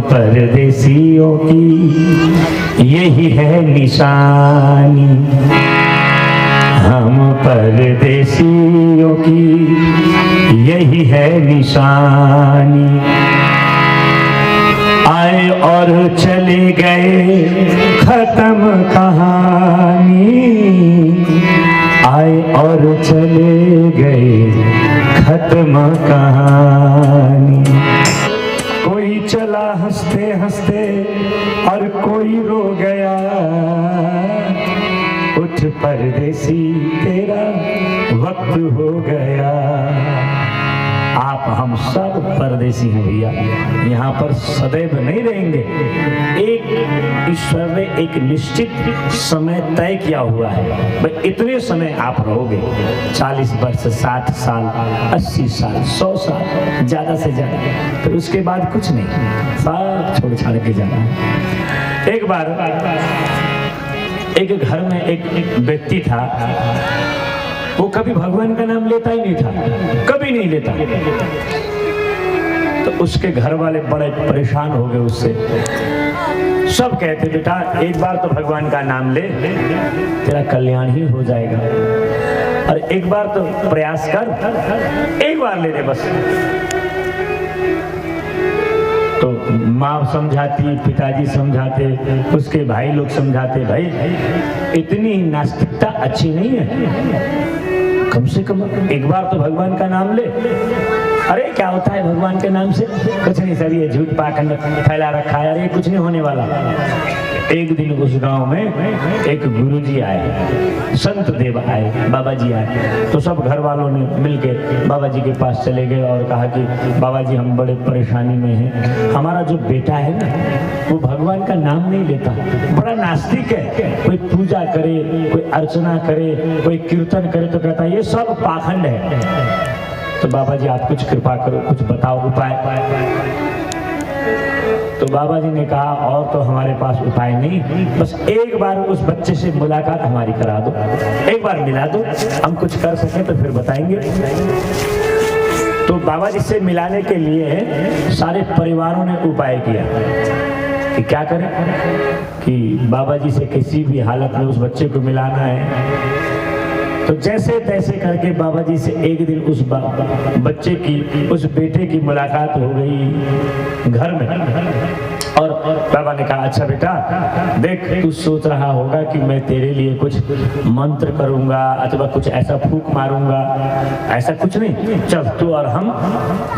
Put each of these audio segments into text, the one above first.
परदेसियों की यही है निशानी, हम परदेसियों की यही है निशानी। आए और चले गए खत्म कहानी, आए और चले गए खत्म कहानी। कोई चला हंसते हंसते और कोई रो गया, उठ परदेसी तेरा वक्त हो गया। आप हम सब परदेसी हैं भैया, यहाँ पर सदैव नहीं रहेंगे। एक ईश्वर ने एक निश्चित समय तय किया हुआ है, भाई इतने समय आप रहोगे, 40 वर्ष, 60 साल, 80 साल, 100 साल, ज्यादा से ज्यादा, फिर उसके बाद कुछ नहीं, सब छोड़ छाड़ के जाना है। एक बार एक घर में एक व्यक्ति था, वो कभी भगवान का नाम लेता ही नहीं था, कभी नहीं लेता। तो उसके घर वाले बड़े परेशान हो गए उससे। सब कहते बेटा एक बार तो भगवान का नाम ले, तेरा कल्याण ही हो जाएगा, और एक बार तो प्रयास कर, एक बार ले ले बस। तो माँ समझाती, पिताजी समझाते, उसके भाई लोग समझाते, भाई इतनी नास्तिकता अच्छी नहीं है, कम से कम एक बार तो भगवान का नाम ले। अरे क्या होता है भगवान के नाम से, कुछ नहीं सर, ये झूठ पाखंड फैला रखा है, अरे कुछ नहीं होने वाला। एक दिन उस गांव में एक गुरुजी आए, संत देव आए, बाबा जी आए। तो सब घर वालों ने मिलके बाबा जी के पास चले गए और कहा कि बाबा जी हम बड़े परेशानी में हैं, हमारा जो बेटा है ना वो भगवान का नाम नहीं लेता, बड़ा नास्तिक है, कोई पूजा करे, कोई अर्चना करे, कोई कीर्तन करे तो कहता है ये सब पाखंड है। तो बाबा जी आप कुछ कृपा करो, कुछ बताओ उपाय। तो बाबा जी ने कहा और तो हमारे पास उपाय नहीं, बस एक बार उस बच्चे से मुलाकात हमारी करा दो, एक बार मिला दो, हम कुछ कर सके तो फिर बताएंगे। तो बाबा जी से मिलाने के लिए सारे परिवारों ने उपाय किया कि क्या करें, कि बाबा जी से किसी भी हालत में उस बच्चे को मिलाना है। तो जैसे तैसे करके बाबा जी से एक दिन उस बच्चे की, उस बेटे की मुलाकात हो गई घर में। और बाबा ने कहा अच्छा बेटा देख, तू सोच रहा होगा कि मैं तेरे लिए कुछ मंत्र करूंगा अथवा कुछ ऐसा फूंक मारूंगा, ऐसा कुछ नहीं, चल तू और हम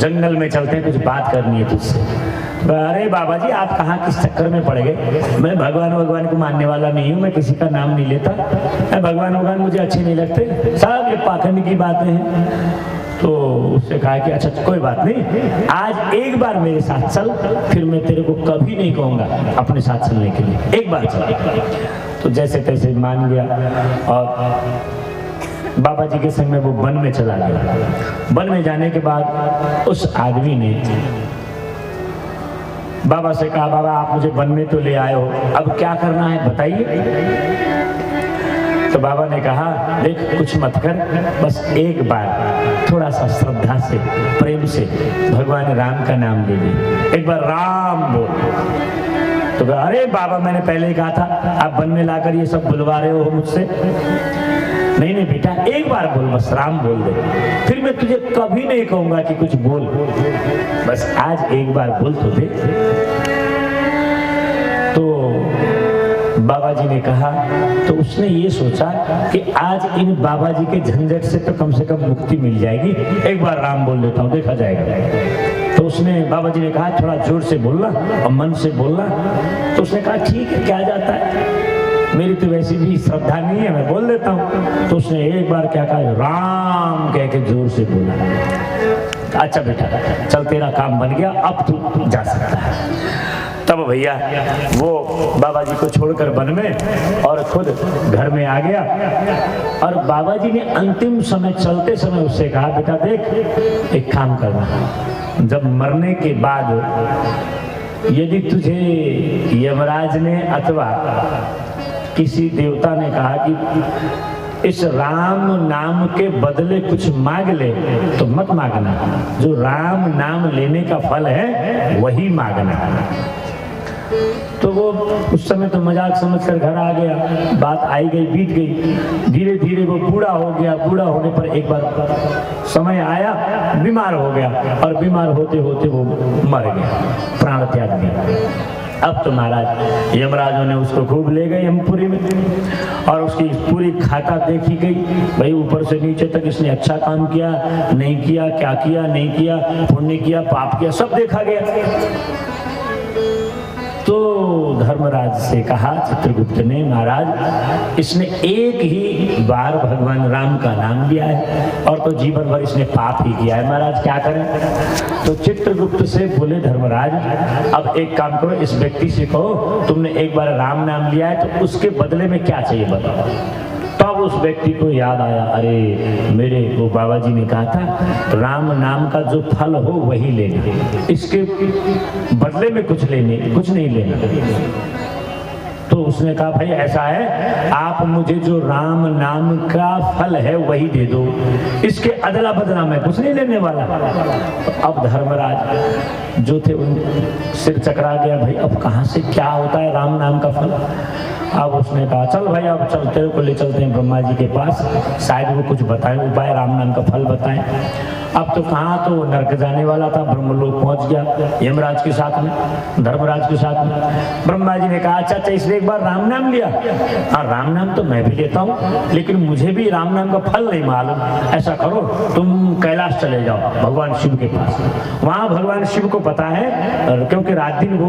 जंगल में चलते हैं, कुछ बात करनी है तुझसे। अरे बाबा जी आप कहाँ किस चक्कर में पड़ गए, मैं भगवान को मानने वाला नहीं हूँ, मैं किसी का नाम नहीं लेता, भगवान मुझे अच्छे नहीं लगते, सब ये पाखंड की बातें हैं। तो उससे कहा कि अच्छा कोई बात नहीं, आज एक बार मेरे साथ चल, फिर मैं तेरे को कभी नहीं कहूँगा अपने साथ चलने के लिए, एक बार चल। तो जैसे तैसे मान गया और बाबा जी के संग में वो वन में चला गया। वन में जाने के बाद उस आदमी ने बाबा से कहा बाबा आप मुझे वन में तो ले आए हो, अब क्या करना है बताइए। तो बाबा ने कहा देख कुछ मत कर, बस एक बार थोड़ा सा श्रद्धा से, प्रेम से भगवान राम का नाम ले ले, एक बार राम बोल। तो कहा अरे बाबा मैंने पहले ही कहा था, आप वन में लाकर ये सब बुलवा रहे हो मुझसे। नहीं नहीं बेटा एक बार बोल, बस राम बोल दे, फिर मैं तुझे कभी नहीं कहूंगा कि कुछ बोल, बस आज एक बार बोल तो दे। तो बाबा जी ने कहा, तो उसने ये सोचा कि आज इन बाबा जी के झंझट से तो कम से कम मुक्ति मिल जाएगी, एक बार राम बोल देता हूँ देखा जाएगा। तो उसने, बाबा जी ने कहा थोड़ा जोर से बोलना और मन से बोलना। तो उसने कहा ठीक है क्या जाता है, मेरी तो वैसी भी श्रद्धा नहीं है, मैं बोल देता हूँ। तो उसने एक बार क्या कहा, राम कह के जोर से बोला। अच्छा बेटा चल तेरा काम बन गया, अब तू जा सकता है। तब भैया वो बाबा जी को छोड़कर वन में और खुद घर में आ गया। और बाबा जी ने अंतिम समय चलते समय उससे कहा बेटा देख एक काम करना, जब मरने के बाद यदि तुझे यमराज ने अथवा किसी देवता ने कहा कि इस राम नाम के बदले कुछ मांग ले तो मत मांगना, जो राम नाम लेने का फल है वही मांगना। तो वो उस समय तो मजाक समझकर घर आ गया, बात आई गई बीत गई। धीरे धीरे वो बूढ़ा हो गया, बूढ़ा होने पर एक बार समय आया, बीमार हो गया और बीमार होते होते वो मर गया, प्राण त्याग दिया। अब तो महाराज यमराजों ने उसको खूब ले गए यमपुरी में और उसकी पूरी खाता देखी गई, भाई ऊपर से नीचे तक इसने अच्छा काम किया नहीं किया, क्या किया नहीं किया, पुण्य किया पाप किया, सब देखा गया। तो धर्मराज से कहा चित्रगुप्त ने, महाराज इसने एक ही बार भगवान राम का नाम लिया है और तो जीवन भर इसने पाप ही किया है, महाराज क्या करें। तो चित्रगुप्त से बोले धर्मराज, अब एक काम करो, इस व्यक्ति से कहो तुमने एक बार राम नाम लिया है तो उसके बदले में क्या चाहिए बताओ। तब उस व्यक्ति को याद आया, अरे मेरे वो बाबा जी ने कहा था राम नाम का जो फल हो वही लेना, इसके बदले में कुछ नहीं लेना। तो उसने कहा भाई ऐसा है, आप मुझे जो राम नाम का फल है वही दे दो, इसके अदला बदला मैं कुछ नहीं लेने वाला। तो अब धर्मराज जो थे उन सिर चकरा गया, भाई अब कहाँ से क्या होता है राम नाम का फल। अब उसने कहा चल भाई अब चल तेरे को ले चलते हैं ब्रह्मा जी के पास, शायद वो कुछ बताएं उपाय, राम नाम का फल बताएं। अब तो कहाँ, तो नरक जाने वाला था, ब्रह्मलोक पहुंच गया यमराज के साथ में, धर्मराज के साथ में। ब्रह्मा जी ने कहा अच्छा इसने एक बार राम नाम लिया, हाँ राम नाम तो मैं भी लेता हूँ लेकिन मुझे भी राम नाम का फल नहीं मालूम। ऐसा करो तुम कैलाश चले जाओ भगवान शिव के पास, वहां भगवान शिव को पता है, क्योंकि रात दिन वो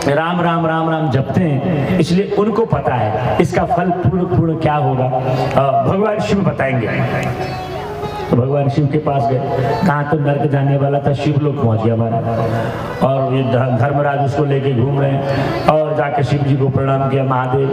राम राम राम राम जपते हैं, इसलिए उनको पता है इसका फल पूर्ण क्या होगा, भगवान शिव बताएंगे। तो भगवान शिव के पास गए, कहाँ तो नरक जाने वाला था, शिवलोक पहुंच गया महाराज। और ये धर्मराज उसको लेके घूम रहे हैं और जाके शिव जी को प्रणाम किया, महादेव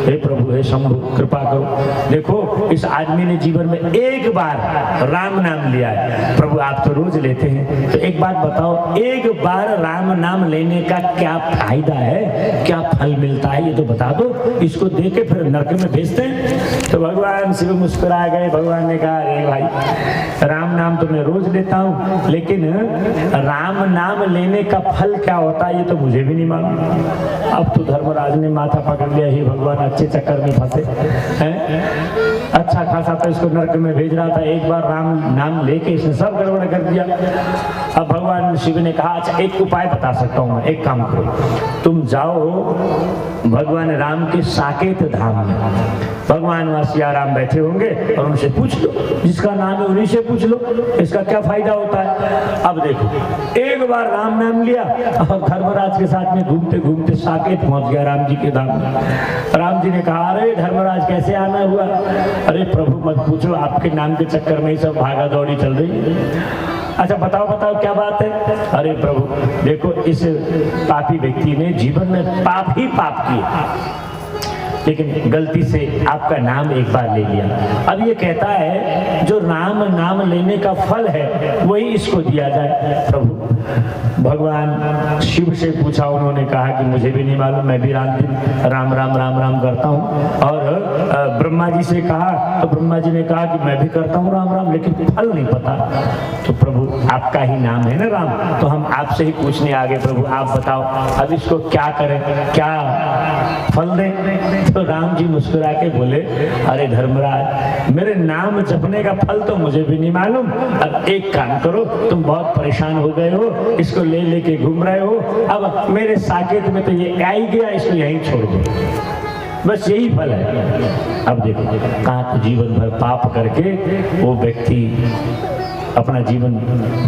हे प्रभु हे शंभु कृपा करो, देखो इस आदमी ने जीवन में एक बार राम नाम लिया है, प्रभु आप तो रोज लेते हैं, तो एक बात बताओ एक बार राम नाम लेने का क्या फायदा है, क्या फल मिलता है ये तो बता दो, इसको दे के फिर नरक में भेजते हैं। तो भगवान शिव मुस्कुरा गए, भगवान ने कहा अरे भाई राम नाम तो मैं रोज लेता हूँ लेकिन राम नाम लेने का फल क्या होता है ये तो मुझे भी नहीं मालूम। अब तो धर्मराज ने माथा पकड़ लिया, हे भगवान अच्छे चक्कर में फंसे हैं, अच्छा खासा तो इसको नरक में भेज रहा था, एक बार राम नाम लेके इसने सब गड़बड़ कर दिया। अब भगवान शिव ने कहा अच्छा एक उपाय बता सकता हूँ मैं, एक काम करो तुम जाओ भगवान राम के साकेत धाम में, भगवान वहां सिया राम बैठे होंगे और उनसे पूछ लो, जिसका नाम है उन्हीं से पूछ लो इसका क्या फायदा होता है। अब देखो एक बार राम नाम लिया और धर्मराज के साथ में घूमते घूमते साकेत पहुंच गया राम जी के धाम में। राम जी ने कहा अरे धर्मराज कैसे आना हुआ, अरे प्रभु मत पूछो आपके नाम के चक्कर में ही सब भागा दौड़ी चल रही है। अच्छा बताओ बताओ क्या बात है। अरे प्रभु देखो इस पापी व्यक्ति ने जीवन में पाप ही पाप किया लेकिन गलती से आपका नाम एक बार ले लिया, अब ये कहता है जो राम नाम लेने का फल है वही इसको दिया जाए। प्रभु भगवान शिव से पूछा, उन्होंने कहा कि मुझे भी नहीं मालूम, मैं भी राम राम राम राम करता हूँ। और ब्रह्मा जी से कहा तो ब्रह्मा जी ने कहा कि मैं भी करता हूँ राम राम लेकिन फल नहीं पता। तो प्रभु आपका ही नाम है ना राम, तो हम आपसे ही पूछने आ गए, प्रभु आप बताओ अब इसको क्या करें, क्या फल दें। तो राम जी मुस्कुरा के बोले अरे धर्मराज मेरे नाम जपने का फल तो मुझे भी नहीं मालूम, अब एक काम करो तुम बहुत परेशान हो गए हो, इसको ले लेके घूम रहे हो, अब मेरे साकेत में तो ये आ ही गया, इसको यहीं छोड़ दो, बस यही फल है। अब देखो कहाँ तो जीवन भर पाप करके वो व्यक्ति अपना जीवन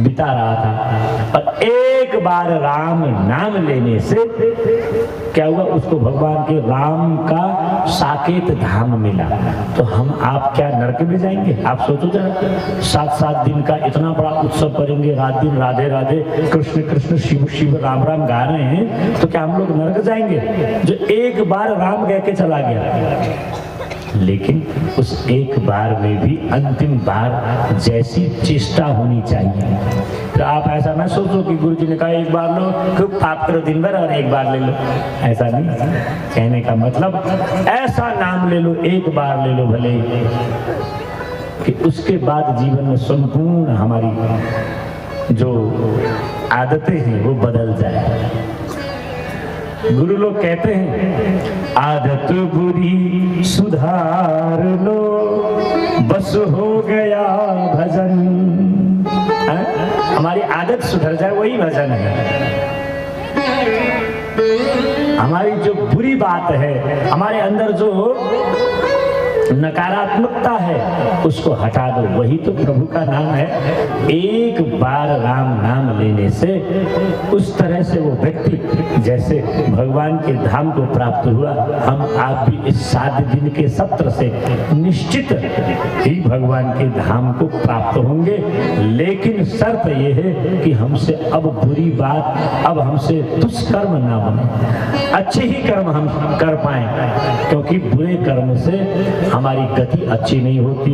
बिता रहा था और एक बार राम नाम लेने से क्या हुआ, उसको भगवान के राम का साकेत धाम मिला। तो हम आप क्या नरक में जाएंगे, आप सोचो जरा, 7 दिन का इतना बड़ा उत्सव करेंगे, रात दिन राधे राधे कृष्ण कृष्ण शिव शिव राम राम गा रहे हैं, तो क्या हम लोग नरक जाएंगे। जो एक बार राम कह के चला गया लेकिन उस एक बार में भी अंतिम बार जैसी चेष्टा होनी चाहिए। तो आप ऐसा ना सोचो कि गुरु जी ने कहा एक बार लो, खूब पाप करो दिन भर और एक बार ले लो, ऐसा नहीं। कहने का मतलब ऐसा नाम ले लो, एक बार ले लो भले, कि उसके बाद जीवन में संपूर्ण हमारी जो आदतें हैं वो बदल जाए। गुरु लोग कहते हैं आदत बुरी सुधार लो, बस हो गया भजन। हमारी आदत सुधर जाए वही भजन है। हमारी जो बुरी बात है, हमारे अंदर जो नकारात्मकता है, उसको हटा दो, वही तो प्रभु का नाम है। एक बार राम नाम लेने से उस तरह से वो व्यक्ति जैसे भगवान के धाम को प्राप्त हुआ, हम आप भी इस 7 दिन के सत्र से निश्चित ही भगवान के धाम को प्राप्त होंगे। लेकिन शर्त यह है कि हमसे अब बुरी बात, अब हमसे दुष्कर्म ना बने, अच्छे ही कर्म हम कर पाए, क्योंकि बुरे कर्म से हमारी गति अच्छी नहीं होती।